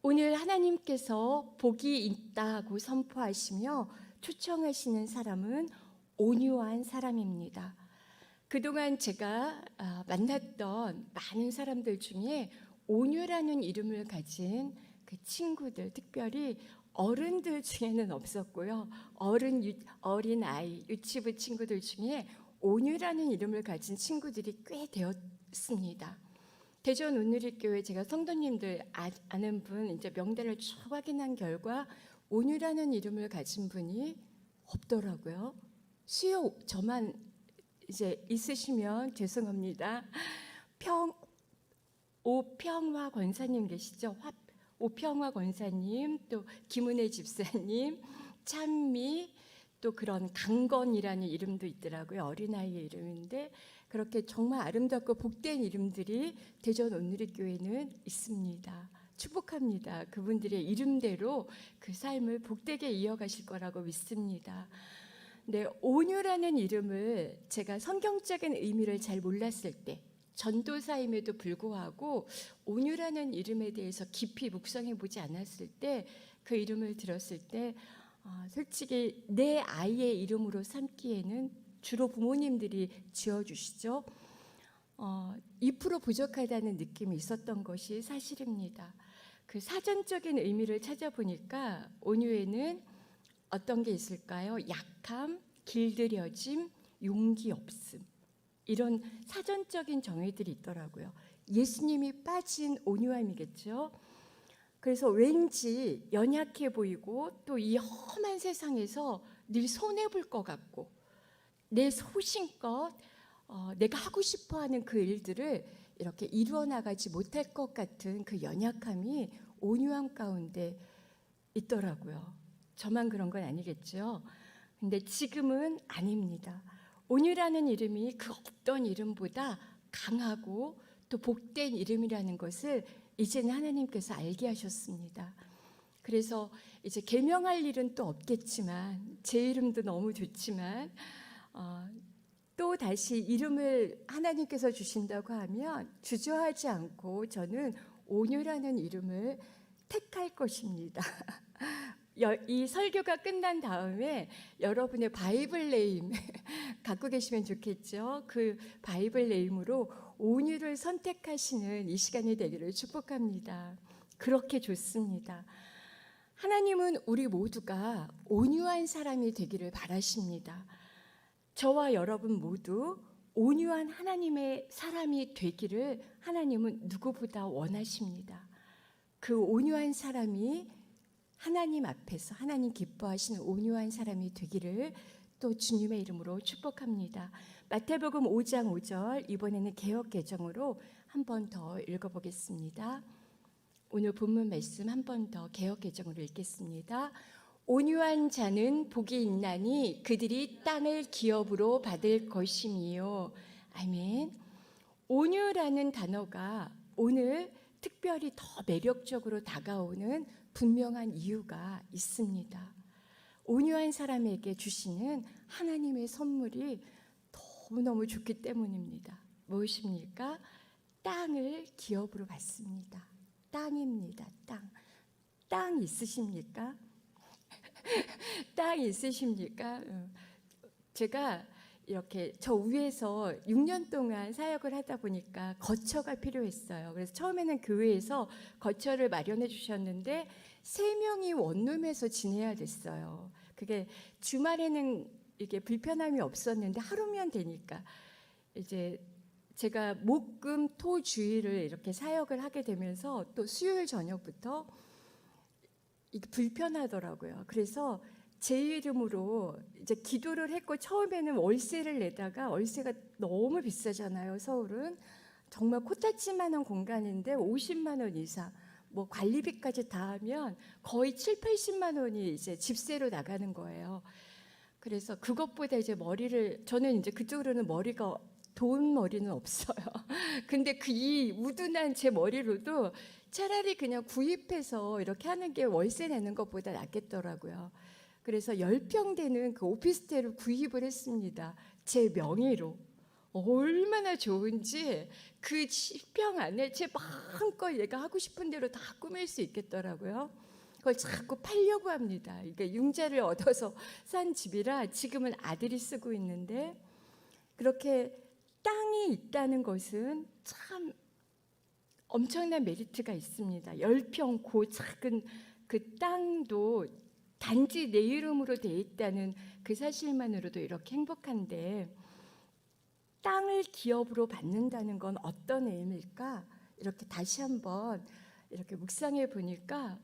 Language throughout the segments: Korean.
오늘 하나님께서 복이 있다고 선포하시며 초청하시는 사람은 온유한 사람입니다. 그동안 제가 만났던 많은 사람들 중에 온유라는 이름을 가진 그 친구들, 특별히 어른들 중에는 없었고요. 어린 아이, 유치부 친구들 중에 온유라는 이름을 가진 친구들이 꽤 되었습니다. 대전 온누리교회 제가 성도님들 아는 분 이제 명단을 쭉 확인한 결과 온유라는 이름을 가진 분이 없더라고요. 수요 저만 이제 있으시면 죄송합니다. 오평화 권사님 계시죠? 오평화 권사님, 또 김은혜 집사님, 찬미, 또 그런 강건이라는 이름도 있더라고요. 어린아이의 이름인데 그렇게 정말 아름답고 복된 이름들이 대전 온누리교회는 있습니다. 축복합니다. 그분들의 이름대로 그 삶을 복되게 이어가실 거라고 믿습니다. 네, 온유라는 이름을 제가 성경적인 의미를 잘 몰랐을 때, 전도사임에도 불구하고 온유라는 이름에 대해서 깊이 묵상해 보지 않았을 때, 그 이름을 들었을 때 솔직히 내 아이의 이름으로 삼기에는 주로 부모님들이 지어주시죠. 2% 부족하다는 느낌이 있었던 것이 사실입니다. 그 사전적인 의미를 찾아보니까 온유에는 어떤 게 있을까요? 약함, 길들여짐, 용기 없음, 이런 사전적인 정의들이 있더라고요. 예수님이 빠진 온유함이겠죠. 그래서 왠지 연약해 보이고 또 이 험한 세상에서 늘 손해볼 것 같고 내 소신껏 내가 하고 싶어하는 그 일들을 이렇게 이루어 나가지 못할 것 같은 그 연약함이 온유함 가운데 있더라고요. 저만 그런 건 아니겠죠. 근데 지금은 아닙니다. 온유라는 이름이 그 어떤 이름보다 강하고 또 복된 이름이라는 것을 이제는 하나님께서 알게 하셨습니다. 그래서 이제 계명할 일은 또 없겠지만 제 이름도 너무 좋지만 또 다시 이름을 하나님께서 주신다고 하면 주저하지 않고 저는 온유라는 이름을 택할 것입니다. 이 설교가 끝난 다음에 여러분의 바이블 네임 갖고 계시면 좋겠죠. 그 바이블 네임으로 온유를 선택하시는 이 시간이 되기를 축복합니다. 그렇게 좋습니다. 하나님은 우리 모두가 온유한 사람이 되기를 바라십니다. 저와 여러분 모두 온유한 하나님의 사람이 되기를 하나님은 누구보다 원하십니다. 그 온유한 사람이 하나님 앞에서 하나님 기뻐하시는 온유한 사람이 되기를 또 주님의 이름으로 축복합니다. 마태복음 5장 5절 이번에는 개역 개정으로 한 번 더 읽어보겠습니다. 오늘 본문 말씀 한 번 더 개역 개정으로 읽겠습니다. 온유한 자는 복이 있나니 그들이 땅을 기업으로 받을 것임이요. 아멘. 온유라는 단어가 오늘 특별히 더 매력적으로 다가오는 분명한 이유가 있습니다. 온유한 사람에게 주시는 하나님의 선물이 너무너무 좋기 때문입니다. 무엇입니까? 땅을 기업으로 받습니다. 땅입니다. 땅 있으십니까? 땅 있으십니까? 제가 이렇게 저 위에서 6년 동안 사역을 하다 보니까 거처가 필요했어요. 그래서 처음에는 교회에서 거처를 마련해 주셨는데 3명이 원룸에서 지내야 됐어요. 그게 주말에는 이게 불편함이 없었는데 하루면 되니까 이제 제가 목, 금, 토 주일을 이렇게 사역을 하게 되면서 또 수요일 저녁부터 이게 불편하더라고요. 그래서 제 이름으로 이제 기도를 했고 처음에는 월세를 내다가 월세가 너무 비싸잖아요. 서울은 정말 코타치만한 공간인데 50만 원 이상, 뭐 관리비까지 다 하면 거의 7, 80만 원이 이제 집세로 나가는 거예요. 그래서 그것보다 이제 저는 이제 그쪽으로는 돈 머리는 없어요. 근데 이 우둔한 제 머리로도 차라리 그냥 구입해서 이렇게 하는 게 월세 내는 것보다 낫겠더라고요. 그래서 10평 되는 그 오피스텔을 구입을 했습니다. 제 명의로. 얼마나 좋은지 그 10평 안에 제 마음껏 얘가 하고 싶은 대로 다 꾸밀 수 있겠더라고요. 그걸 자꾸 팔려고 합니다. 이게 융자를 얻어서 산 집이라 지금은 아들이 쓰고 있는데, 그렇게 땅이 있다는 것은 참 엄청난 메리트가 있습니다. 10평 고 작은 그 땅도 단지 내 이름으로 돼 있다는 그 사실만으로도 이렇게 행복한데, 땅을 기업으로 받는다는 건 어떤 의미일까? 이렇게 다시 한번 이렇게 묵상해 보니까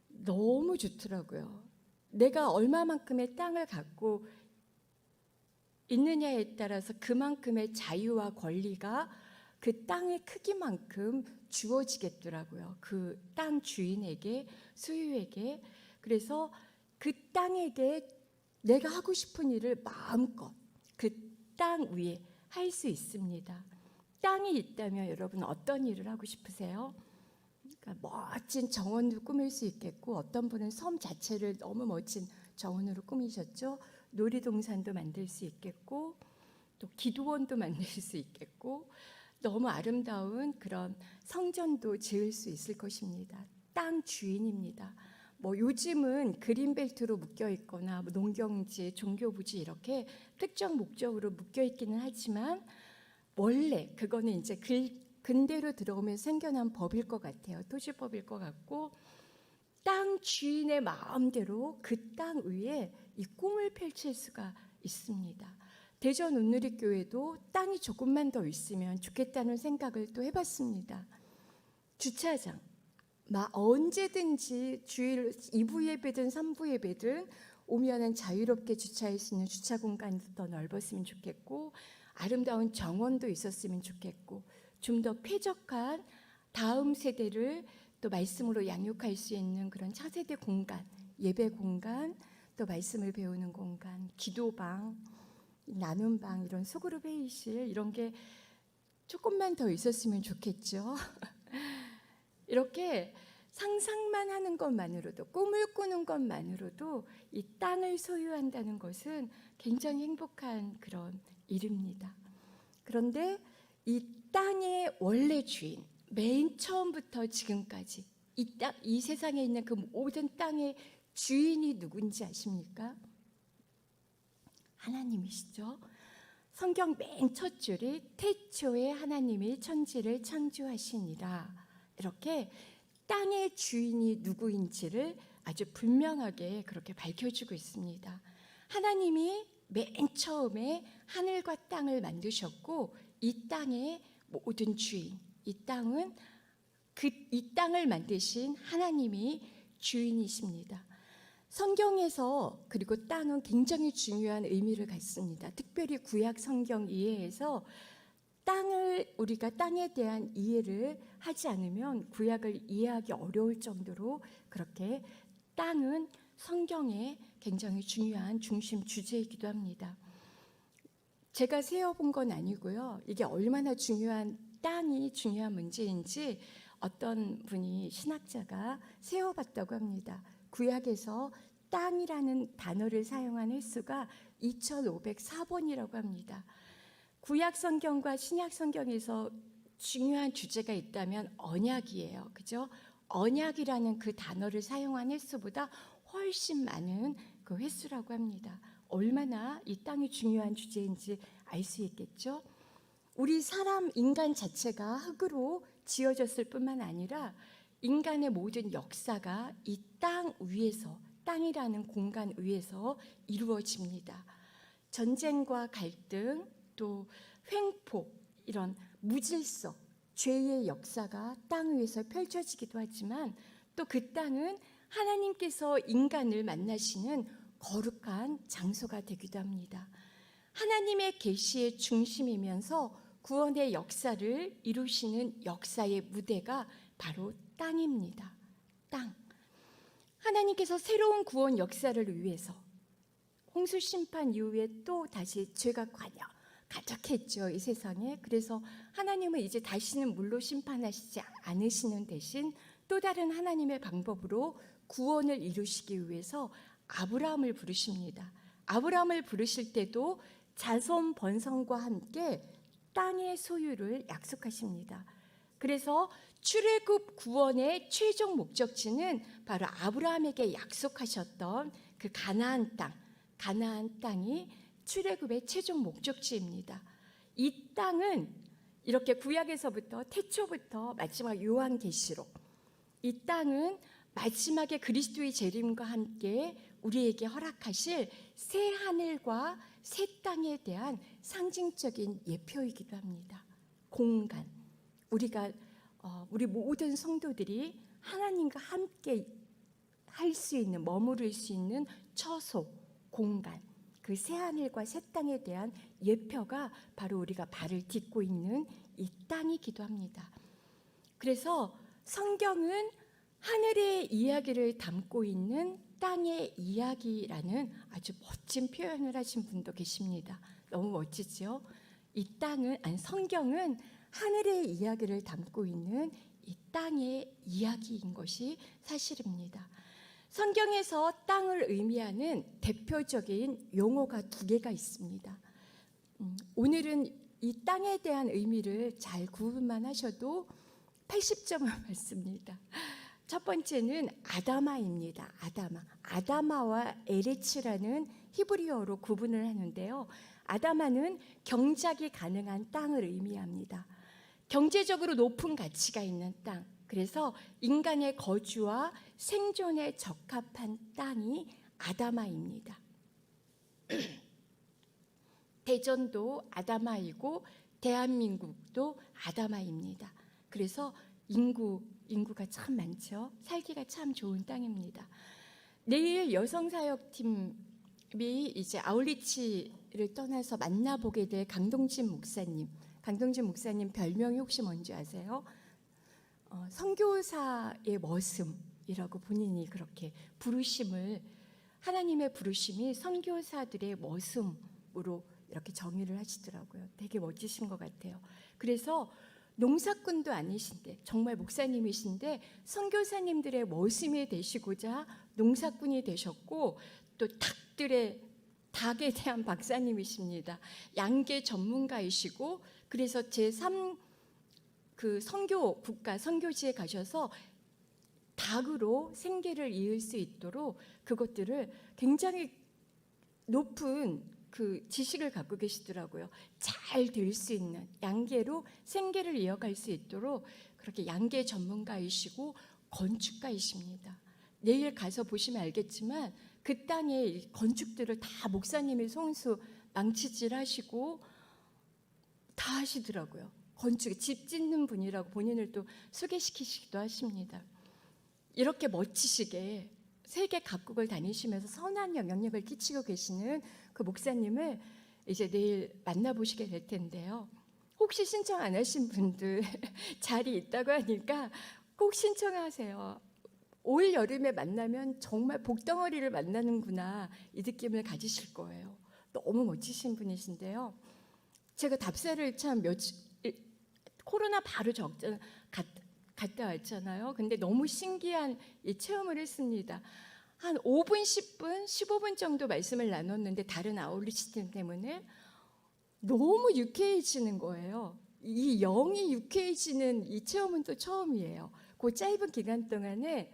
너무 좋더라고요. 내가 얼마만큼의 땅을 갖고 있느냐에 따라서 그만큼의 자유와 권리가 그 땅의 크기만큼 주어지겠더라고요. 그 땅 주인에게, 소유에게. 그래서 그 땅에게 내가 하고 싶은 일을 마음껏 그 땅 위에 할 수 있습니다. 땅이 있다면 여러분 어떤 일을 하고 싶으세요? 그러니까 멋진 정원도 꾸밀 수 있겠고, 어떤 분은 섬 자체를 너무 멋진 정원으로 꾸미셨죠. 놀이동산도 만들 수 있겠고, 또 기도원도 만들 수 있겠고, 너무 아름다운 그런 성전도 지을 수 있을 것입니다. 땅 주인입니다. 요즘은 그린벨트로 묶여 있거나 농경지, 종교부지 이렇게 특정 목적으로 묶여 있기는 하지만, 원래 그거는 이제 근대로 들어오면서 생겨난 법일 것 같아요. 토지법일 것 같고, 땅 주인의 마음대로 그 땅 위에 이 꿈을 펼칠 수가 있습니다. 대전 온누리교회도 땅이 조금만 더 있으면 좋겠다는 생각을 또 해봤습니다. 주차장, 언제든지 주일 2부 예배든 3부 예배든 오면은 자유롭게 주차할 수 있는 주차 공간도 더 넓었으면 좋겠고, 아름다운 정원도 있었으면 좋겠고, 좀 더 쾌적한 다음 세대를 또 말씀으로 양육할 수 있는 그런 차세대 공간, 예배 공간, 또 말씀을 배우는 공간, 기도방, 나눔방, 이런 소그룹 회의실, 이런 게 조금만 더 있었으면 좋겠죠. 이렇게 상상만 하는 것만으로도, 꿈을 꾸는 것만으로도 이 땅을 소유한다는 것은 굉장히 행복한 그런 일입니다. 그런데 이 땅의 원래 주인, 맨 처음부터 지금까지 이 세상에 있는 그 모든 땅의 주인이 누군지 아십니까? 하나님이시죠. 성경 맨 첫 줄이 태초에 하나님이 천지를 창조하시니라, 이렇게 땅의 주인이 누구인지를 아주 분명하게 그렇게 밝혀주고 있습니다. 하나님이 맨 처음에 하늘과 땅을 만드셨고, 이 땅의 모든 주인, 이 땅은 이 땅을 만드신 하나님이 주인이십니다. 성경에서 그리고 땅은 굉장히 중요한 의미를 갖습니다. 특별히 구약 성경 이해에서 우리가 땅에 대한 이해를 하지 않으면 구약을 이해하기 어려울 정도로 그렇게 땅은 성경의 굉장히 중요한 중심 주제이기도 합니다. 제가 세어본 건 아니고요. 이게 얼마나 땅이 중요한 문제인지 어떤 분이 신학자가 세어봤다고 합니다. 구약에서 땅이라는 단어를 사용한 횟수가 2504번이라고 합니다. 구약 성경과 신약 성경에서 중요한 주제가 있다면 언약이에요. 그죠? 언약이라는 그 단어를 사용한 횟수보다 훨씬 많은 그 횟수라고 합니다. 얼마나 이 땅이 중요한 주제인지 알 수 있겠죠? 우리 인간 자체가 흙으로 지어졌을 뿐만 아니라 인간의 모든 역사가 이 땅 위에서, 땅이라는 공간 위에서 이루어집니다. 전쟁과 갈등, 또 횡포, 이런 무질서, 죄의 역사가 땅 위에서 펼쳐지기도 하지만, 또 그 땅은 하나님께서 인간을 만나시는 거룩한 장소가 되기도 합니다. 하나님의 계시의 중심이면서 구원의 역사를 이루시는 역사의 무대가 바로 땅입니다. 땅. 하나님께서 새로운 구원 역사를 위해서 홍수 심판 이후에 또 다시 죄가 가득했죠, 이 세상에. 그래서 하나님은 이제 다시는 물로 심판하시지 않으시는 대신 또 다른 하나님의 방법으로 구원을 이루시기 위해서 아브라함을 부르십니다. 아브라함을 부르실 때도 자손 번성과 함께 땅의 소유를 약속하십니다. 그래서 출애굽 구원의 최종 목적지는 바로 아브라함에게 약속하셨던 그 가나안 땅이 출애굽의 최종 목적지입니다. 이 땅은 이렇게 구약에서부터 태초부터 마지막 요한계시록, 이 땅은 마지막에 그리스도의 재림과 함께 우리에게 허락하실 새 하늘과 새 땅에 대한 상징적인 예표이기도 합니다. 공간, 우리 모든 성도들이 하나님과 함께 할 수 있는, 머무를 수 있는 처소, 공간, 그 새 하늘과 새 땅에 대한 예표가 바로 우리가 발을 딛고 있는 이 땅이기도 합니다. 그래서 성경은 하늘의 이야기를 담고 있는 땅의 이야기라는 아주 멋진 표현을 하신 분도 계십니다. 너무 멋지죠? 성경은 하늘의 이야기를 담고 있는 이 땅의 이야기인 것이 사실입니다. 성경에서 땅을 의미하는 대표적인 용어가 2개가 있습니다. 오늘은 이 땅에 대한 의미를 잘 구분만 하셔도 80점을 받습니다. 첫 번째는 아다마입니다. 아다마와 에레츠라는 히브리어로 구분을 하는데요. 아다마는 경작이 가능한 땅을 의미합니다. 경제적으로 높은 가치가 있는 땅, 그래서 인간의 거주와 생존에 적합한 땅이 아다마입니다. 대전도 아다마이고 대한민국도 아다마입니다. 그래서 인구가 참 많죠. 살기가 참 좋은 땅입니다. 내일 여성사역팀이 이제 아울리치를 떠나서 만나보게 될 강동진 목사님 별명이 혹시 뭔지 아세요? 선교사의 머슴이라고 본인이 그렇게 하나님의 부르심이 선교사들의 머슴으로 이렇게 정의를 하시더라고요. 되게 멋지신 것 같아요. 그래서 농사꾼도 아니신데, 정말 목사님이신데 선교사님들의 머슴이 되시고자 농사꾼이 되셨고, 또 닭에 대한 박사님이십니다. 양계 전문가이시고, 그래서 제3 그 선교지에 가셔서 닭으로 생계를 이을 수 있도록 그것들을 굉장히 높은 그 지식을 갖고 계시더라고요. 잘 될 수 있는 양계로 생계를 이어갈 수 있도록 그렇게 양계 전문가이시고 건축가이십니다. 내일 가서 보시면 알겠지만 그 땅의 건축들을 다 목사님이 손수 망치질하시고 다 하시더라고요. 집 짓는 분이라고 본인을 또 소개시키시기도 하십니다. 이렇게 멋지시게 세계 각국을 다니시면서 선한 영향력을 끼치고 계시는 그 목사님을 이제 내일 만나보시게 될 텐데요. 혹시 신청 안 하신 분들 자리 있다고 하니까 꼭 신청하세요. 올 여름에 만나면 정말 복덩어리를 만나는구나, 이 느낌을 가지실 거예요. 너무 멋지신 분이신데요. 제가 답사를 코로나 바로 갔다 왔잖아요. 근데 너무 신기한 이 체험을 했습니다. 한 5분, 10분, 15분 정도 말씀을 나눴는데 다른 아울리치 때문에 너무 유쾌해지는 거예요. 이 영이 유쾌해지는 이 체험은 또 처음이에요. 그 짧은 기간 동안에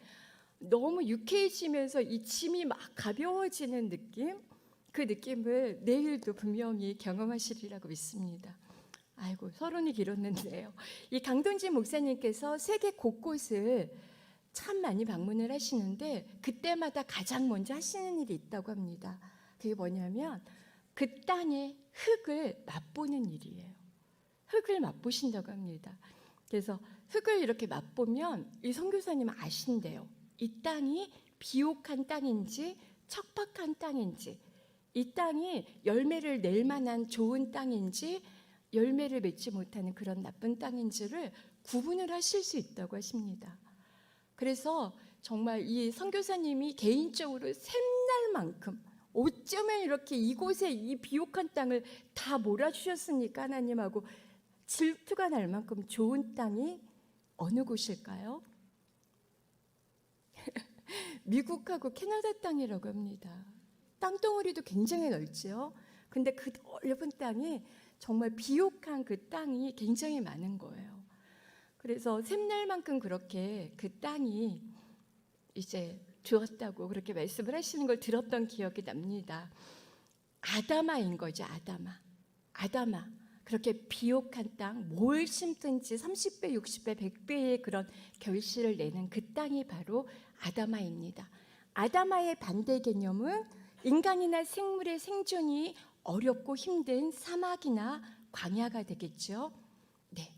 너무 유쾌해지면서 이 짐이 막 가벼워지는 느낌, 그 느낌을 내일도 분명히 경험하시리라고 믿습니다. 아이고, 서론이 길었는데요. 이 강동진 목사님께서 세계 곳곳을 참 많이 방문을 하시는데 그때마다 가장 먼저 하시는 일이 있다고 합니다. 그게 뭐냐면 그 땅의 흙을 맛보는 일이에요. 흙을 맛보신다고 합니다. 그래서 흙을 이렇게 맛보면 이 선교사님은 아신대요. 이 땅이 비옥한 땅인지 척박한 땅인지, 이 땅이 열매를 낼 만한 좋은 땅인지 열매를 맺지 못하는 그런 나쁜 땅인지를 구분을 하실 수 있다고 하십니다. 그래서 정말 이 선교사님이 개인적으로 샘날 만큼 어쩌면 이렇게 이곳에 이 비옥한 땅을 다 몰아주셨으니까 하나님하고 질투가 날 만큼 좋은 땅이 어느 곳일까요? 미국하고 캐나다 땅이라고 합니다. 땅덩어리도 굉장히 넓죠. 근데 그 넓은 땅이 정말 비옥한 그 땅이 굉장히 많은 거예요. 그래서 샘날만큼 그렇게 그 땅이 이제 좋았다고 그렇게 말씀을 하시는 걸 들었던 기억이 납니다. 아다마인 거죠. 아다마. 그렇게 비옥한 땅, 뭘 심든지 30배, 60배, 100배의 그런 결실을 내는 그 땅이 바로 아다마입니다. 아다마의 반대 개념은 인간이나 생물의 생존이 어렵고 힘든 사막이나 광야가 되겠죠. 네.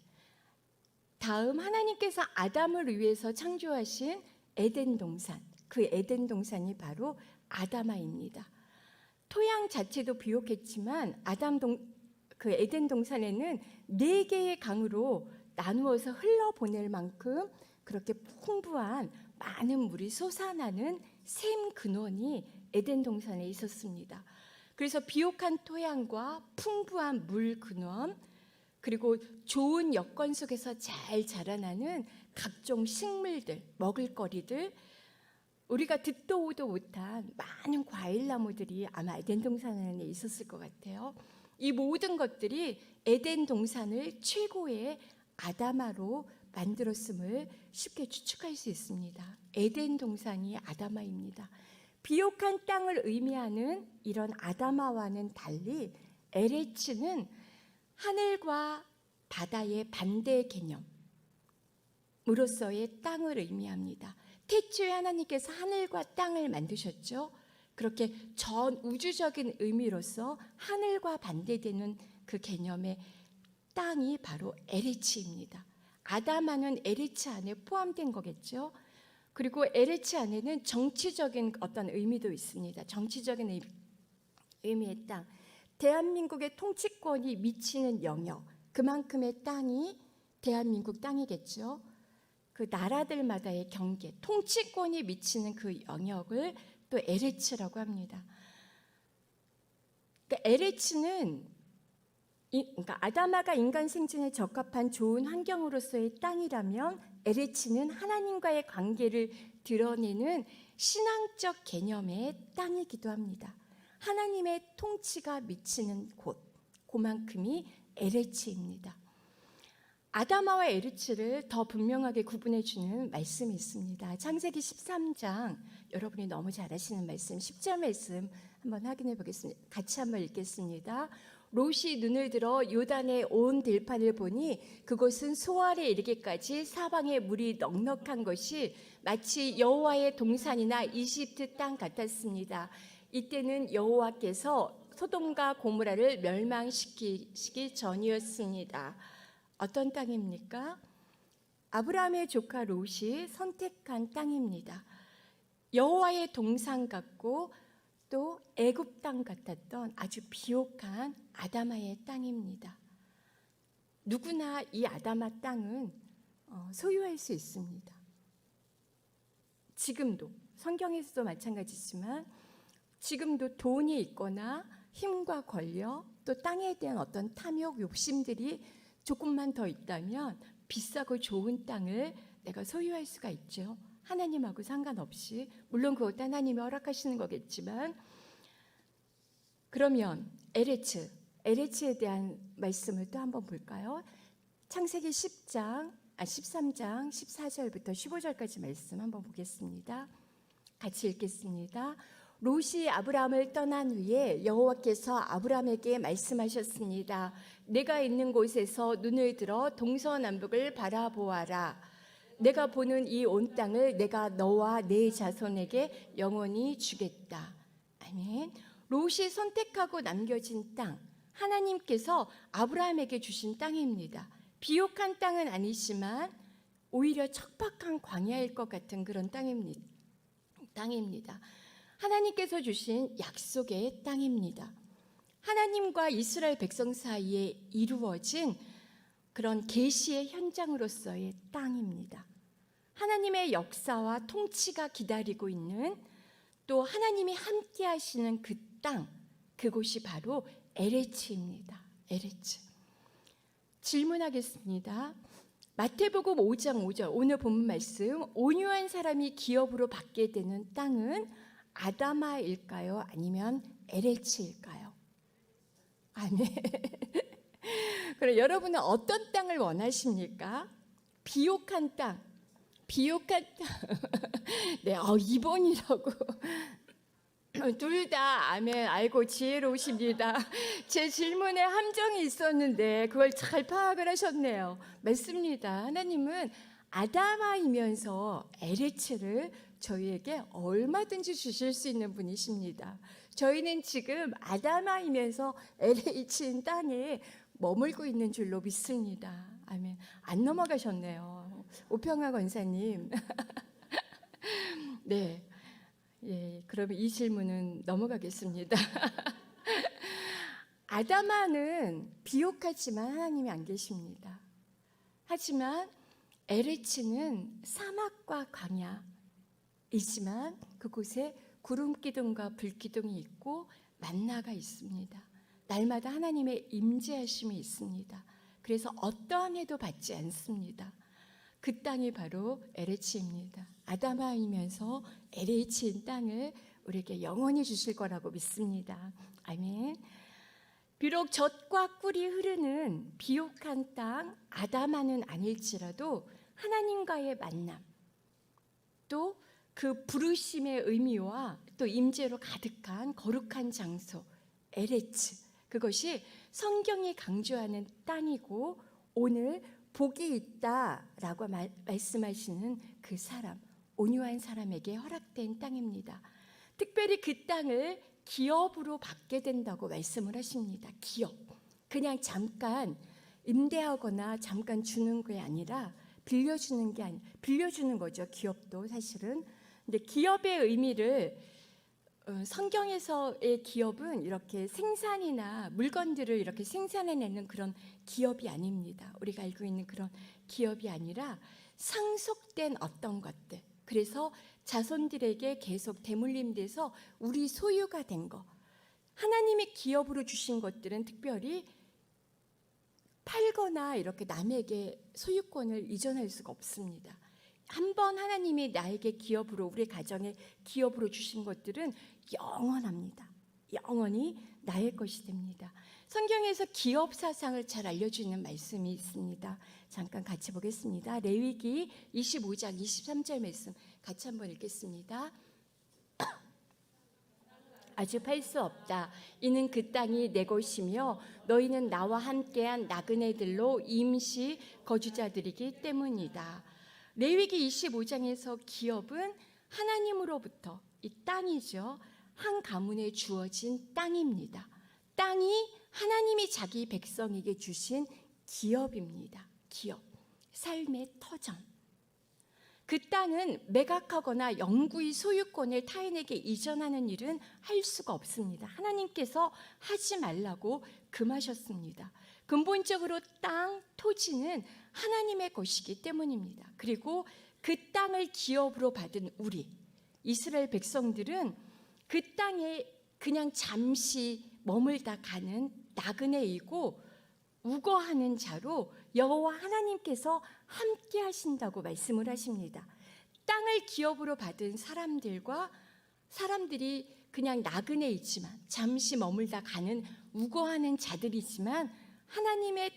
다음 하나님께서 아담을 위해서 창조하신 에덴 동산, 그 에덴 동산이 바로 아다마입니다. 토양 자체도 비옥했지만 그 에덴 동산에는 4개의 강으로 나누어서 흘러보낼 만큼 그렇게 풍부한 많은 물이 솟아나는 샘 근원이 에덴 동산에 있었습니다. 그래서 비옥한 토양과 풍부한 물 근원, 그리고 좋은 여건 속에서 잘 자라나는 각종 식물들, 먹을거리들, 우리가 듣도 보도 못한 많은 과일나무들이 아마 에덴 동산 안에 있었을 것 같아요. 이 모든 것들이 에덴 동산을 최고의 아다마로 만들었음을 쉽게 추측할 수 있습니다. 에덴 동산이 아다마입니다. 비옥한 땅을 의미하는 이런 아다마와는 달리 에레츠는 하늘과 바다의 반대 개념으로서의 땅을 의미합니다. 태초에 하나님께서 하늘과 땅을 만드셨죠. 그렇게 전 우주적인 의미로서 하늘과 반대되는 그 개념의 땅이 바로 에레츠입니다. 아다마는 에레츠 안에 포함된 거겠죠. 그리고 에레츠 안에는 정치적인 어떤 의미도 있습니다. 정치적인 의미의 땅. 대한민국의 통치권이 미치는 영역, 그만큼의 땅이 대한민국 땅이겠죠. 그 나라들마다의 경계, 통치권이 미치는 그 영역을 또 에레츠라고 합니다. 그러니까 에레츠는 그러니까 아다마가 인간 생존에 적합한 좋은 환경으로서의 땅이라면 에레츠는 하나님과의 관계를 드러내는 신앙적 개념의 땅이기도 합니다. 하나님의 통치가 미치는 곳, 그만큼이 에레츠입니다. 아다마와 에레츠를 더 분명하게 구분해 주는 말씀이 있습니다. 창세기 13장, 여러분이 너무 잘 아시는 말씀, 10절 말씀 한번 확인해 보겠습니다. 같이 한번 읽겠습니다. 롯이 눈을 들어 요단의 온 들판을 보니 그곳은 소알에 이르기까지 사방에 물이 넉넉한 것이 마치 여호와의 동산이나 이집트 땅 같았습니다. 이때는 여호와께서 소돔과 고모라를 멸망시키시기 전이었습니다. 어떤 땅입니까? 아브라함의 조카 롯이 선택한 땅입니다. 여호와의 동산 같고 또 애굽 땅 같았던 아주 비옥한 아다마의 땅입니다. 누구나 이 아다마 땅은 소유할 수 있습니다. 지금도 성경에서도 마찬가지지만 지금도 돈이 있거나 힘과 권력 또 땅에 대한 어떤 탐욕 욕심들이 조금만 더 있다면 비싸고 좋은 땅을 내가 소유할 수가 있죠. 하나님하고 상관없이, 물론 그것도 하나님이 허락하시는 거겠지만. 그러면 에레츠에 대한 말씀을 또 한번 볼까요? 창세기 13장 14절부터 15절까지 말씀 한번 보겠습니다. 같이 읽겠습니다. 롯이 아브라함을 떠난 후에 여호와께서 아브라함에게 말씀하셨습니다. 내가 있는 곳에서 눈을 들어 동서남북을 바라보아라. 내가 보는 이 온 땅을 내가 너와 네 자손에게 영원히 주겠다. 아멘. 롯이 선택하고 남겨진 땅, 하나님께서 아브라함에게 주신 땅입니다. 비옥한 땅은 아니지만 오히려 척박한 광야일 것 같은 그런 땅입니다. 하나님께서 주신 약속의 땅입니다. 하나님과 이스라엘 백성 사이에 이루어진 그런 계시의 현장으로서의 땅입니다. 하나님의 역사와 통치가 기다리고 있는, 또 하나님이 함께 하시는 그 땅, 그곳이 바로 에레츠입니다. 에레츠. 질문하겠습니다. 마태복음 5장 5절, 오늘 본문 말씀, 온유한 사람이 기업으로 받게 되는 땅은 아다마일까요? 아니면 에레츠일까요? 아멘. 그럼 여러분은 어떤 땅을 원하십니까? 비옥한 땅. 비옥한 땅. 네, 2번이라고. 둘 다 아멘. 아이고 지혜로우십니다. 제 질문에 함정이 있었는데 그걸 잘 파악을 하셨네요. 맞습니다. 하나님은 아담아이면서 에레츠를 저희에게 얼마든지 주실 수 있는 분이십니다. 저희는 지금 아담아이면서 LH인 땅에 머물고 있는 줄로 믿습니다. 아멘. 안 넘어가셨네요. 오평화 권사님. 네. 예, 그러면 이 질문은 넘어가겠습니다. 아담아는 비옥하지만 하나님이 안 계십니다. 하지만 에레츠는 사막과 광야이지만 그곳에 구름 기둥과 불 기둥이 있고 만나가 있습니다. 날마다 하나님의 임재하심이 있습니다. 그래서 어떠한 해도 받지 않습니다. 그 땅이 바로 에레츠입니다. 아담아이면서 LH인 땅을 우리에게 영원히 주실 거라고 믿습니다. 아멘. 비록 젖과 꿀이 흐르는 비옥한 땅 아담아는 아닐지라도 하나님과의 만남, 또 그 부르심의 의미와 또 임재로 가득한 거룩한 장소 에레츠, 그것이 성경이 강조하는 땅이고 오늘 복이 있다라고 말씀하시는 그 사람, 온유한 사람에게 허락된 땅입니다. 특별히 그 땅을 기업으로 받게 된다고 말씀을 하십니다. 기업, 그냥 잠깐 임대하거나 잠깐 주는 게 아니라 빌려주는 게 아니, 빌려주는 거죠. 기업도 사실은. 근데 기업의 의미를 성경에서의 기업은 이렇게 생산이나 물건들을 이렇게 생산해내는 그런 기업이 아닙니다. 우리가 알고 있는 그런 기업이 아니라 상속된 어떤 것들, 그래서 자손들에게 계속 대물림돼서 우리 소유가 된 것, 하나님이 기업으로 주신 것들은 특별히 팔거나 이렇게 남에게 소유권을 이전할 수가 없습니다. 한번 하나님이 나에게 기업으로, 우리 가정에 기업으로 주신 것들은 영원합니다. 영원히 나의 것이 됩니다. 성경에서 기업 사상을 잘 알려주는 말씀이 있습니다. 잠깐 같이 보겠습니다. 레위기 25장 23절 말씀 같이 한번 읽겠습니다. 아주 팔 수 없다. 이는 그 땅이 내 것이며 너희는 나와 함께한 나그네들로 임시 거주자들이기 때문이다. 레위기 25장에서 기업은 하나님으로부터 이 땅이죠. 한 가문에 주어진 땅입니다. 땅이 하나님이 자기 백성에게 주신 기업입니다. 기업, 삶의 터전. 그 땅은 매각하거나 영구히 소유권을 타인에게 이전하는 일은 할 수가 없습니다. 하나님께서 하지 말라고 금하셨습니다. 근본적으로 땅, 토지는 하나님의 것이기 때문입니다. 그리고 그 땅을 기업으로 받은 우리 이스라엘 백성들은 그 땅에 그냥 잠시 머물다 가는 나그네이고 우거하는 자로 여호와 하나님께서 함께 하신다고 말씀을 하십니다. 땅을 기업으로 받은 사람들이 그냥 나그네이지만 잠시 머물다 가는 우거하는 자들이지만 하나님의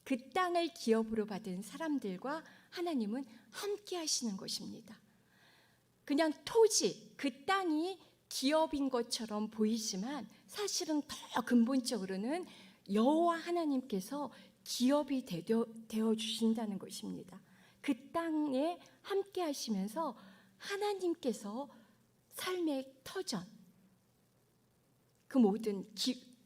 그 땅을 기업으로 받은 사람들과 하나님은 함께 하시는 것입니다. 그냥 토지, 그 땅이 기업인 것처럼 보이지만 사실은 더 근본적으로는 여호와 하나님께서 기업이 되어 주신다는 것입니다. 그 땅에 함께 하시면서 하나님께서 삶의 터전, 그 모든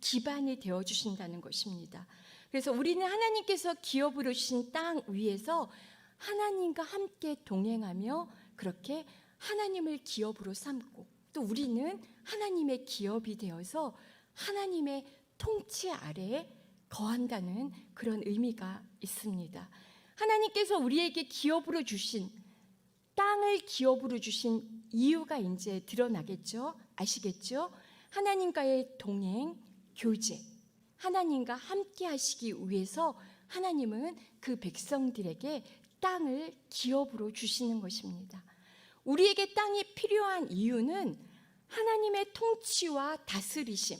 기반이 되어 주신다는 것입니다. 그래서 우리는 하나님께서 기업으로 주신 땅 위에서 하나님과 함께 동행하며 그렇게 하나님을 기업으로 삼고 또 우리는 하나님의 기업이 되어서 하나님의 통치 아래에 거한다는 그런 의미가 있습니다. 하나님께서 우리에게 기업으로 주신 땅을 기업으로 주신 이유가 이제 드러나겠죠? 아시겠죠? 하나님과의 동행, 교제, 하나님과 함께 하시기 위해서 하나님은 그 백성들에게 땅을 기업으로 주시는 것입니다. 우리에게 땅이 필요한 이유는 하나님의 통치와 다스리심,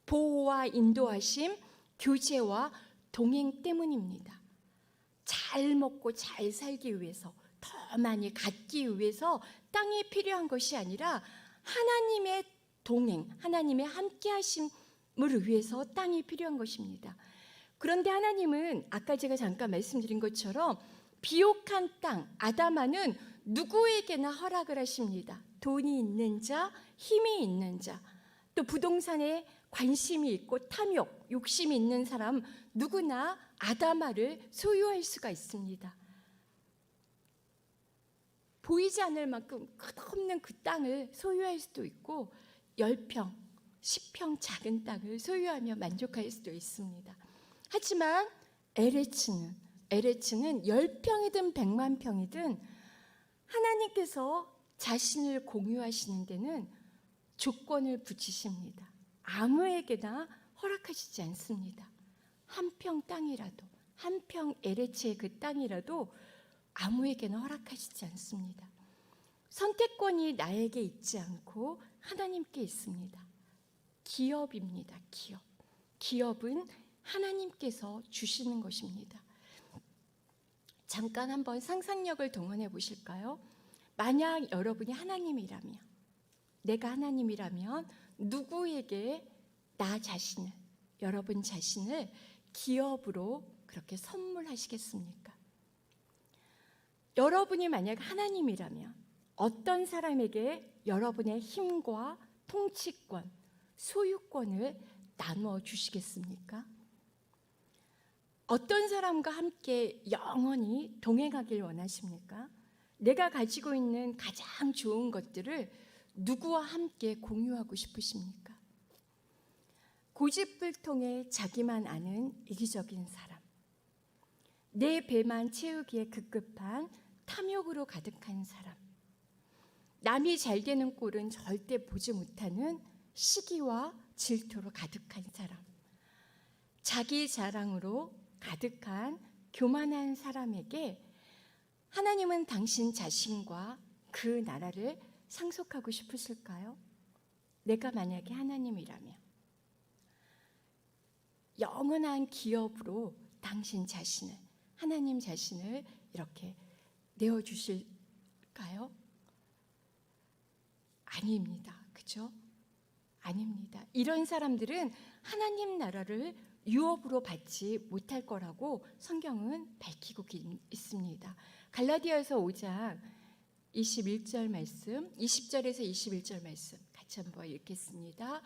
보호와 인도하심, 교제와 동행 때문입니다. 잘 먹고 잘 살기 위해서, 더 많이 갖기 위해서 땅이 필요한 것이 아니라 하나님의 동행, 하나님의 함께 하심을 위해서 땅이 필요한 것입니다. 그런데 하나님은 아까 제가 잠깐 말씀드린 것처럼 비옥한 땅, 아담아는 누구에게나 허락을 하십니다. 돈이 있는 자, 힘이 있는 자, 또 부동산에 관심이 있고 탐욕, 욕심이 있는 사람 누구나 아담아를 소유할 수가 있습니다. 보이지 않을 만큼 끝없는 그 땅을 소유할 수도 있고 10평, 10평 작은 땅을 소유하며 만족할 수도 있습니다. 하지만 에레츠는 10평이든 100만 평이든 하나님께서 자신을 공유하시는 데는 조건을 붙이십니다. 아무에게나 허락하시지 않습니다. 한 평 땅이라도, 한 평 에레츠의 그 땅이라도 아무에게나 허락하시지 않습니다. 선택권이 나에게 있지 않고 하나님께 있습니다. 기업입니다. 기업. 기업은 하나님께서 주시는 것입니다. 잠깐 한번 상상력을 동원해 보실까요? 만약 여러분이 하나님이라면, 내가 하나님이라면 누구에게 나 자신을, 여러분 자신을 기업으로 그렇게 선물하시겠습니까? 여러분이 만약 하나님이라면 어떤 사람에게 여러분의 힘과 통치권, 소유권을 나누어 주시겠습니까? 어떤 사람과 함께 영원히 동행하길 원하십니까? 내가 가지고 있는 가장 좋은 것들을 누구와 함께 공유하고 싶으십니까? 고집불통에 자기만 아는 이기적인 사람, 내 배만 채우기에 급급한 탐욕으로 가득한 사람, 남이 잘 되는 꼴은 절대 보지 못하는 시기와 질투로 가득한 사람, 자기 자랑으로 가득한 교만한 사람에게 하나님은 당신 자신과 그 나라를 상속하고 싶으실까요? 내가 만약에 하나님이라면 영원한 기업으로 당신 자신을, 하나님 자신을 이렇게 내어주실까요? 아닙니다. 그죠? 아닙니다. 이런 사람들은 하나님 나라를 유업으로 받지 못할 거라고 성경은 밝히고 있습니다. 갈라디아서 5장 21절 말씀, 20절에서 21절 말씀 같이 한번 읽겠습니다.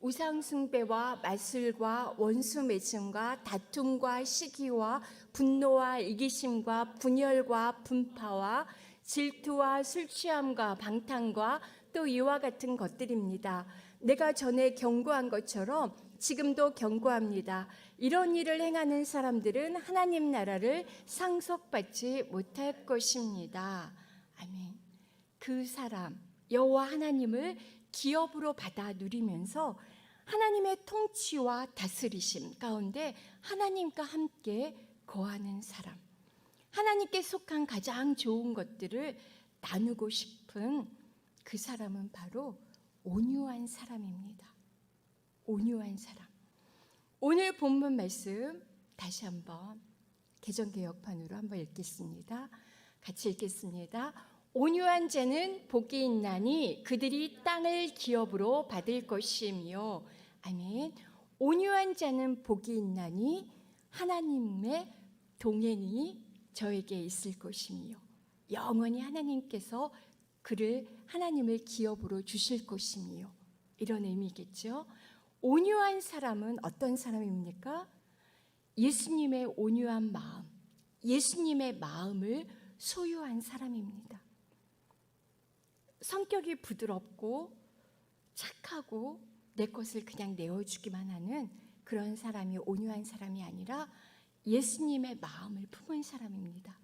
우상 숭배와 마술과 원수 맺음과 다툼과 시기와 분노와 이기심과 분열과 분파와 질투와 술 취함과 방탕과 또 이와 같은 것들입니다. 내가 전에 경고한 것처럼 지금도 경고합니다. 이런 일을 행하는 사람들은 하나님 나라를 상속받지 못할 것입니다. 아멘. 그 사람, 여호와 하나님을 기업으로 받아 누리면서 하나님의 통치와 다스리심 가운데 하나님과 함께 거하는 사람, 하나님께 속한 가장 좋은 것들을 나누고 싶은 그 사람은 바로 온유한 사람입니다. 온유한 사람. 오늘 본문 말씀 다시 한번 개정개혁판으로 한번 읽겠습니다. 같이 읽겠습니다. 온유한 자는 복이 있나니 그들이 땅을 기업으로 받을 것이며, 아멘. 온유한 자는 복이 있나니 하나님의 동행이 저에게 있을 것이며, 영원히 하나님께서 그를, 하나님을 기업으로 주실 것이며, 이런 의미겠죠. 온유한 사람은 어떤 사람입니까? 예수님의 온유한 마음, 예수님의 마음을 소유한 사람입니다. 성격이 부드럽고 착하고 내 것을 그냥 내어주기만 하는 그런 사람이 온유한 사람이 아니라 예수님의 마음을 품은 사람입니다.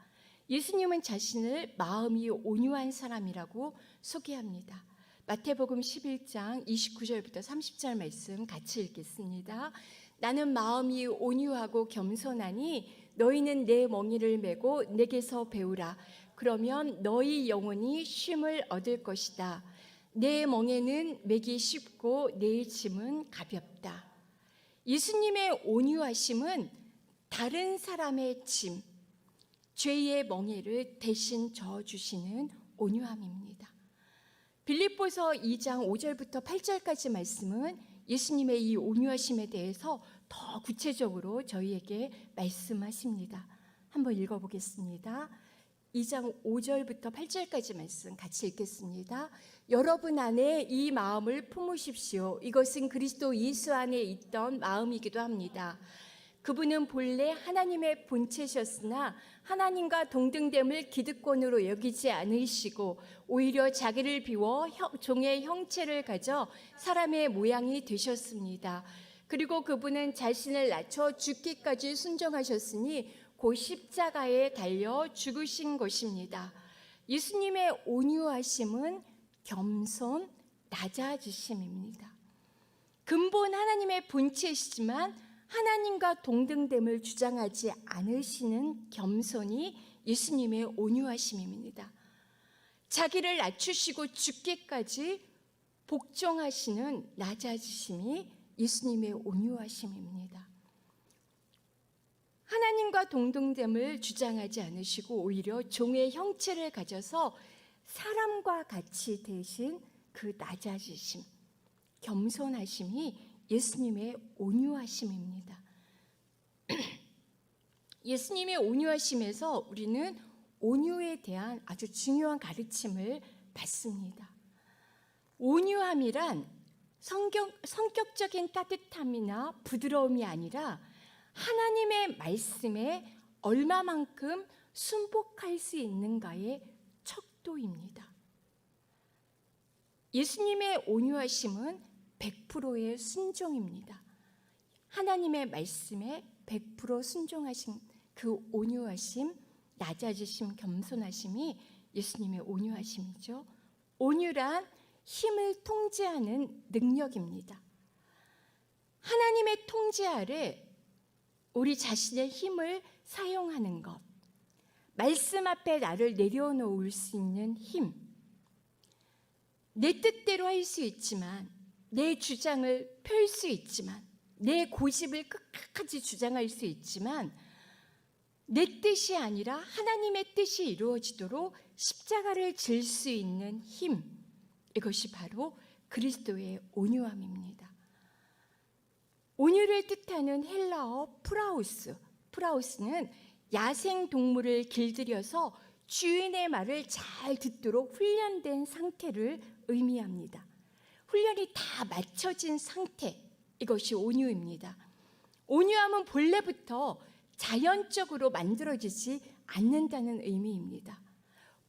예수님은 자신을 마음이 온유한 사람이라고 소개합니다. 마태복음 11장 29절부터 30절 말씀 같이 읽겠습니다. 나는 마음이 온유하고 겸손하니 너희는 내 멍에를 메고 내게서 배우라. 그러면 너희 영혼이 쉼을 얻을 것이다. 내 멍에는 매기 쉽고 내 짐은 가볍다. 예수님의 온유하심은 다른 사람의 짐, 죄의 멍에를 대신 져주시는 온유함입니다. 빌립보서 2장 5절부터 8절까지 말씀은 예수님의 이 온유하심에 대해서 더 구체적으로 저희에게 말씀하십니다. 한번 읽어보겠습니다. 2장 5절부터 8절까지 말씀 같이 읽겠습니다. 여러분 안에 이 마음을 품으십시오. 이것은 그리스도 예수 안에 있던 마음이기도 합니다. 그분은 본래 하나님의 본체셨으나 하나님과 동등됨을 기득권으로 여기지 않으시고 오히려 자기를 비워 종의 형체를 가져 사람의 모양이 되셨습니다. 그리고 그분은 자신을 낮춰 죽기까지 순종하셨으니 곧 십자가에 달려 죽으신 것입니다. 예수님의 온유하심은 겸손, 낮아지심입니다. 근본 하나님의 본체이시지만 하나님과 동등됨을 주장하지 않으시는 겸손이 예수님의 온유하심입니다. 자기를 낮추시고 죽기까지 복종하시는 낮아지심이 예수님의 온유하심입니다. 하나님과 동등됨을 주장하지 않으시고 오히려 종의 형체를 가져서 사람과 같이 되신 그 낮아지심, 겸손하심이 예수님의 온유하심입니다. 예수님의 온유하심에서 우리는 온유에 대한 아주 중요한 가르침을 받습니다. 온유함이란 성격적인 따뜻함이나 부드러움이 아니라 하나님의 말씀에 얼마만큼 순복할 수 있는가의 척도입니다. 예수님의 온유하심은 100%의 순종입니다. 하나님의 말씀에 100% 순종하신 그 온유하심, 낮아지심, 겸손하심이 예수님의 온유하심이죠. 온유란 힘을 통제하는 능력입니다. 하나님의 통제 아래 우리 자신의 힘을 사용하는 것, 말씀 앞에 나를 내려놓을 수 있는 힘, 내 뜻대로 할 수 있지만, 내 주장을 펼 수 있지만, 내 고집을 끝까지 주장할 수 있지만 내 뜻이 아니라 하나님의 뜻이 이루어지도록 십자가를 질 수 있는 힘, 이것이 바로 그리스도의 온유함입니다. 온유를 뜻하는 헬라어 프라우스는 야생 동물을 길들여서 주인의 말을 잘 듣도록 훈련된 상태를 의미합니다. 훈련이 다 맞춰진 상태, 이것이 온유입니다. 온유함은 본래부터 자연적으로 만들어지지 않는다는 의미입니다.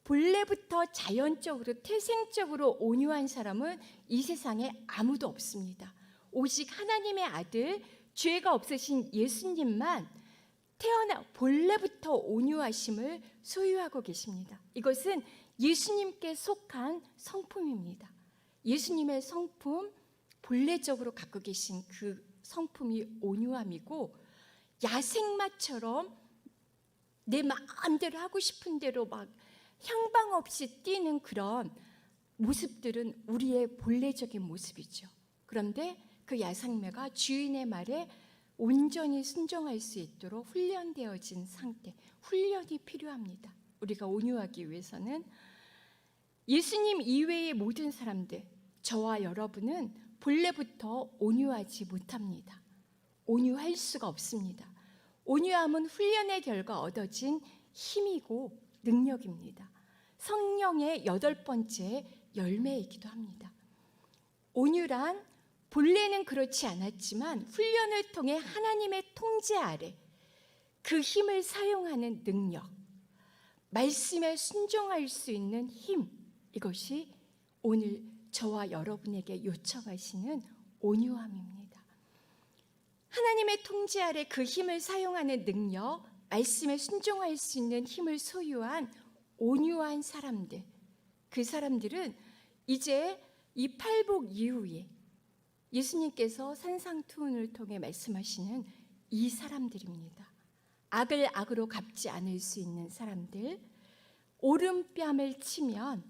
본래부터 자연적으로 태생적으로 온유한 사람은 이 세상에 아무도 없습니다. 오직 하나님의 아들, 죄가 없으신 예수님만 본래부터 온유하심을 소유하고 계십니다. 이것은 예수님께 속한 성품입니다. 예수님의 성품, 본래적으로 갖고 계신 그 성품이 온유함이고, 야생마처럼 내 마음대로 하고 싶은 대로 막 향방 없이 뛰는 그런 모습들은 우리의 본래적인 모습이죠. 그런데 그 야생마가 주인의 말에 온전히 순종할 수 있도록 훈련되어진 상태, 훈련이 필요합니다. 우리가 온유하기 위해서는 예수님 이외의 모든 사람들, 저와 여러분은 본래부터 온유하지 못합니다. 온유할 수가 없습니다. 온유함은 훈련의 결과 얻어진 힘이고 능력입니다. 성령의 8번째 열매이기도 합니다. 온유란 본래는 그렇지 않았지만 훈련을 통해 하나님의 통제 아래 그 힘을 사용하는 능력, 말씀에 순종할 수 있는 힘, 이것이 오늘 저와 여러분에게 요청하시는 온유함입니다. 하나님의 통제 아래 그 힘을 사용하는 능력, 말씀에 순종할 수 있는 힘을 소유한 온유한 사람들, 그 사람들은 이제 이 팔복 이후에 예수님께서 산상투훈을 통해 말씀하시는 이 사람들입니다. 악을 악으로 갚지 않을 수 있는 사람들, 오른뺨을 치면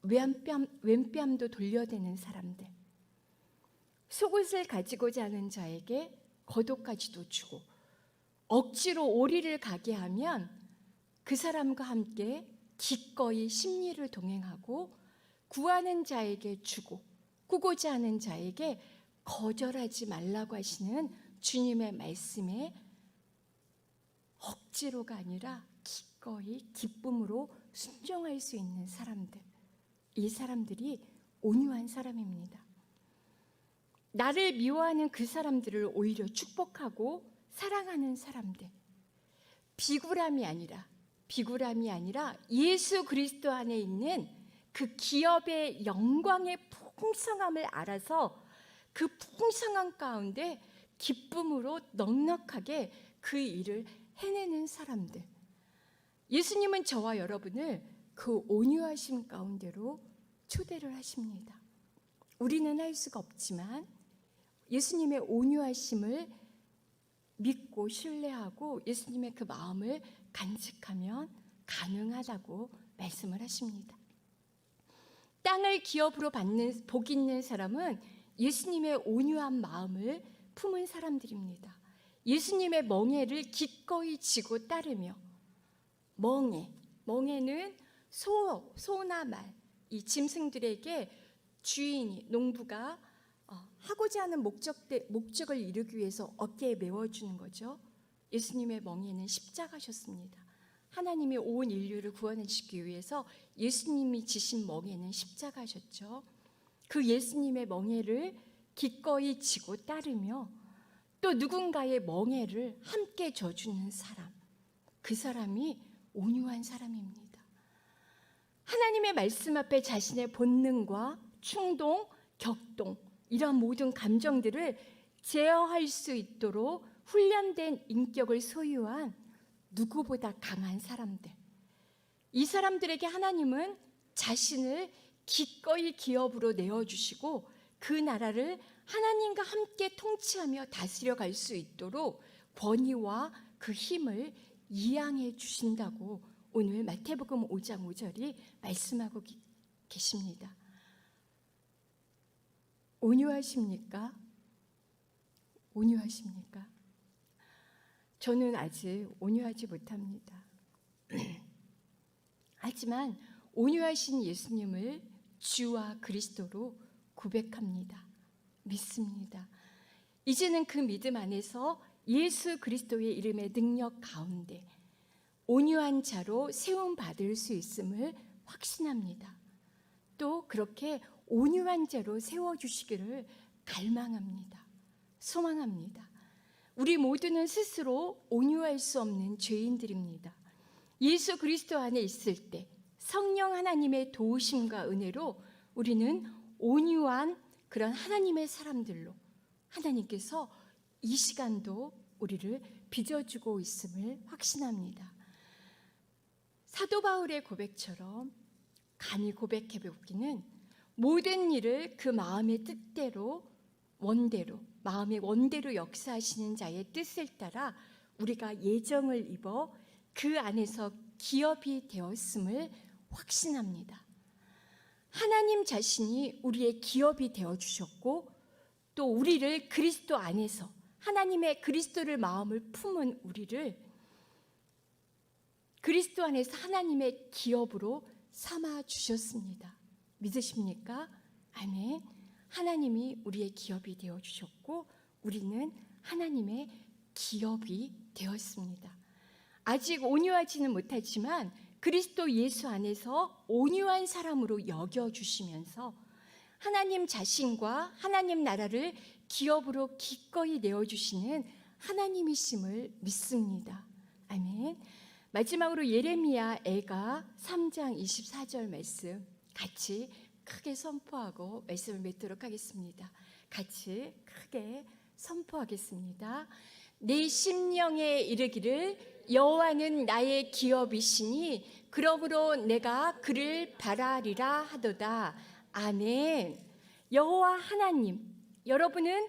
왼뺨도 돌려대는 사람들, 속옷을 가지고자 하는 자에게 겉옷까지도 주고 억지로 오리를 가게 하면 그 사람과 함께 기꺼이 심리를 동행하고 구하는 자에게 주고 꾸고자 하는 자에게 거절하지 말라고 하시는 주님의 말씀에 억지로가 아니라 기꺼이 기쁨으로 순종할 수 있는 사람들, 이 사람들이 온유한 사람입니다. 나를 미워하는 그 사람들을 오히려 축복하고 사랑하는 사람들, 비굴함이 아니라 예수 그리스도 안에 있는 그 기업의 영광의 풍성함을 알아서 그 풍성함 가운데 기쁨으로 넉넉하게 그 일을 해내는 사람들. 예수님은 저와 여러분을 그 온유하심 가운데로 초대를 하십니다. 우리는 할 수가 없지만 예수님의 온유하심을 믿고 신뢰하고 예수님의 그 마음을 간직하면 가능하다고 말씀을 하십니다. 땅을 기업으로 받는 복 있는 사람은 예수님의 온유한 마음을 품은 사람들입니다. 예수님의 멍에를 기꺼이 지고 따르며, 멍에는 소나 말, 이 짐승들에게 주인이, 농부가 하고자 하는 목적을 이루기 위해서 어깨에 메워주는 거죠. 예수님의 멍에는 십자가셨습니다. 하나님이 온 인류를 구원하시기 위해서 예수님이 지신 멍에는 십자가셨죠. 그 예수님의 멍에를 기꺼이 지고 따르며 또 누군가의 멍에를 함께 져주는 사람, 그 사람이 온유한 사람입니다. 하나님의 말씀 앞에 자신의 본능과 충동, 격동, 이런 모든 감정들을 제어할 수 있도록 훈련된 인격을 소유한 누구보다 강한 사람들, 이 사람들에게 하나님은 자신을 기꺼이 기업으로 내어주시고 그 나라를 하나님과 함께 통치하며 다스려 갈 수 있도록 권위와 그 힘을 이양해 주신다고 오늘 마태복음 5장 5절이 말씀하고 계십니다. 온유하십니까? 온유하십니까? 저는 아직 온유하지 못합니다. 하지만 온유하신 예수님을 주와 그리스도로 고백합니다. 믿습니다. 이제는 그 믿음 안에서 예수 그리스도의 이름의 능력 가운데 온유한 자로 세움받을 수 있음을 확신합니다. 또 그렇게 온유한 자로 세워주시기를 갈망합니다. 소망합니다. 우리 모두는 스스로 온유할 수 없는 죄인들입니다. 예수 그리스도 안에 있을 때 성령 하나님의 도우심과 은혜로 우리는 온유한 그런 하나님의 사람들로 하나님께서 이 시간도 우리를 빚어주고 있음을 확신합니다. 사도 바울의 고백처럼 감히 고백해 보기는 모든 일을 그 마음의 뜻대로 마음의 원대로 역사하시는 자의 뜻을 따라 우리가 예정을 입어 그 안에서 기업이 되었음을 확신합니다. 하나님 자신이 우리의 기업이 되어주셨고 또 우리를 그리스도 안에서 하나님의 그리스도를 마음을 품은 우리를 그리스도 안에서 하나님의 기업으로 삼아 주셨습니다. 믿으십니까? 아멘. 하나님이 우리의 기업이 되어주셨고 우리는 하나님의 기업이 되었습니다. 아직 온유하지는 못하지만 그리스도 예수 안에서 온유한 사람으로 여겨주시면서 하나님 자신과 하나님 나라를 기업으로 기꺼이 내어주시는 하나님이심을 믿습니다. 아멘. 마지막으로 예레미야 애가 3장 24절 말씀 같이 크게 선포하고 말씀을 맺도록 하겠습니다. 같이 크게 선포하겠습니다. 내 심령에 이르기를 여호와는 나의 기업이시니 그러므로 내가 그를 바라리라 하도다. 아멘. 여호와 하나님, 여러분은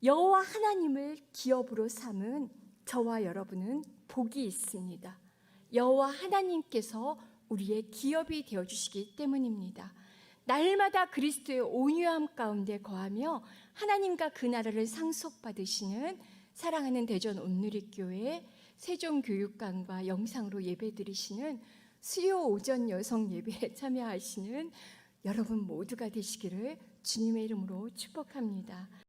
여호와 하나님을 기업으로 삼은 저와 여러분은 복이 있습니다. 여호와 하나님께서 우리의 기업이 되어주시기 때문입니다. 날마다 그리스도의 온유함 가운데 거하며 하나님과 그 나라를 상속받으시는 사랑하는 대전 온누리교회 세종교육관과 영상으로 예배드리시는 수요 오전 여성 예배에 참여하시는 여러분 모두가 되시기를 주님의 이름으로 축복합니다.